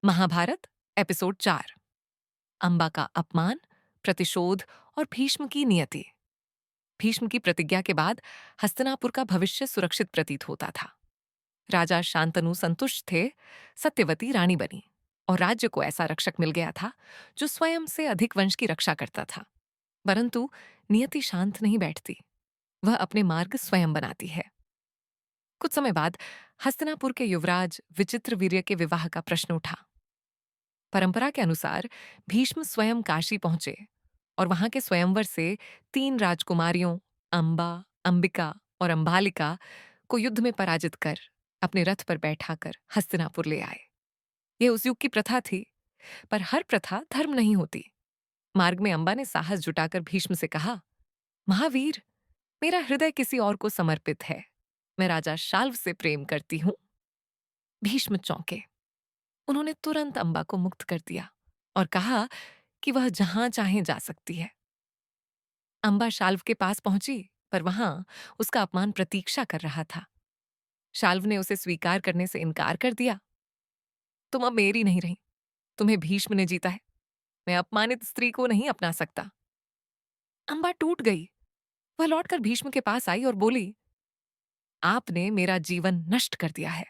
Mahabharat episode 4। Amba का अपमान, प्रतिशोध और भीष्म की नियति। भीष्म की प्रतिज्ञा के बाद हस्तिनापुर का भविष्य सुरक्षित प्रतीत होता था। राजा शांतनु संतुष्ट थे, सत्यवती रानी बनी और राज्य को ऐसा रक्षक मिल गया था जो स्वयं से अधिक वंश की रक्षा करता था। परंतु नियति शांत नहीं बैठती, वह अपने मार्ग स्वयं बनाती है। कुछ समय बाद हस्तिनापुर के युवराज विचित्रवीर्य के विवाह का प्रश्न उठा। परंपरा के अनुसार भीष्म स्वयं काशी पहुंचे और वहां के स्वयंवर से 3 राजकुमारियों अंबा, अंबिका और अंबालिका को युद्ध में पराजित कर अपने रथ पर बैठाकर हस्तिनापुर ले आए। यह उस युग की प्रथा थी, पर हर प्रथा धर्म नहीं होती। मार्ग में अंबा ने साहस जुटाकर भीष्म से कहा, महावीर, मेरा हृदय किसी और को समर्पित है। मैं राजा शाल्व से प्रेम करती हूं। भीष्म चौंके। उन्होंने तुरंत अंबा को मुक्त कर दिया और कहा कि वह जहां चाहे जा सकती है। अंबा शाल्व के पास पहुंची, पर वहां उसका अपमान प्रतीक्षा कर रहा था। शाल्व ने उसे स्वीकार करने से इनकार कर दिया। तुम अब मेरी नहीं रही, तुम्हें भीष्म ने जीता है। मैं अपमानित स्त्री को नहीं अपना सकता। अंबा टूट गई। वह लौटकर भीष्म के पास आई और बोली, आपने मेरा जीवन नष्ट कर दिया है,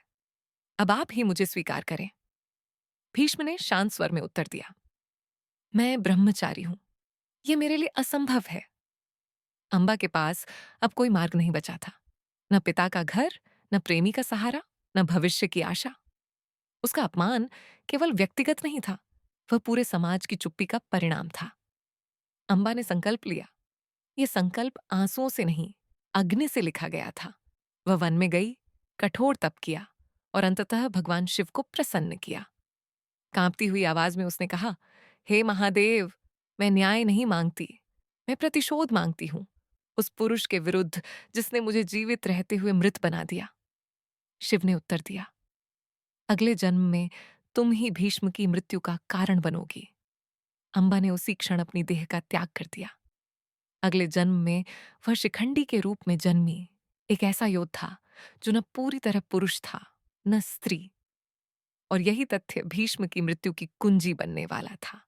अब आप ही मुझे स्वीकार करें। भीष्म ने शांत स्वर में उत्तर दिया, मैं ब्रह्मचारी हूं, यह मेरे लिए असंभव है। अंबा के पास अब कोई मार्ग नहीं बचा था, न पिता का घर, न प्रेमी का सहारा, न भविष्य की आशा। उसका अपमान केवल व्यक्तिगत नहीं था, वह पूरे समाज की चुप्पी का परिणाम था। अंबा ने संकल्प लिया। यह संकल्प आंसुओं से नहीं, अग्नि से लिखा गया था। वह वन में गई, कठोर तप किया और अंततः भगवान शिव को प्रसन्न किया। कांपती हुई आवाज में उसने कहा, हे महादेव, मैं न्याय नहीं मांगती, मैं प्रतिशोध मांगती हूं, उस पुरुष के विरुद्ध जिसने मुझे जीवित रहते हुए मृत बना दिया। शिव ने उत्तर दिया, अगले जन्म में तुम ही भीष्म की मृत्यु का कारण बनोगी। अंबा ने उसी क्षण अपनी देह का त्याग कर दिया। अगले जन्म में वह शिखंडी के रूप में जन्मी, एक ऐसा योद्धा जो न पूरी तरह पुरुष था, न स्त्री। और यही तथ्य भीष्म की मृत्यु की कुंजी बनने वाला था।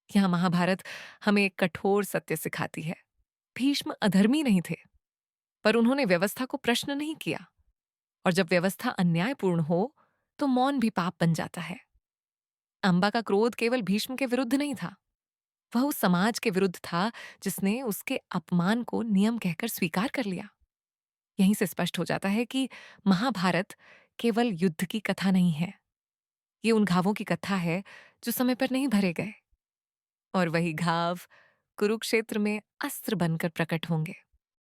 यहां महाभारत हमें एक कठोर सत्य सिखाती है। भीष्म अधर्मी नहीं थे, पर उन्होंने व्यवस्था को प्रश्न नहीं किया। और जब व्यवस्था अन्यायपूर्ण हो, तो मौन भी पाप बन जाता है। अंबा का क्रोध केवल भीष्म के विरुद्ध नहीं था, वह उस समाज के विरुद्ध था जिसने उसके अपमान को नियम कहकर स्वीकार कर लिया। यहीं से स्पष्ट हो जाता है कि महाभारत केवल युद्ध की कथा नहीं है, ये उन घावों की कथा है जो समय पर नहीं भरे गए, और वही घाव कुरुक्षेत्र में अस्त्र बनकर प्रकट होंगे।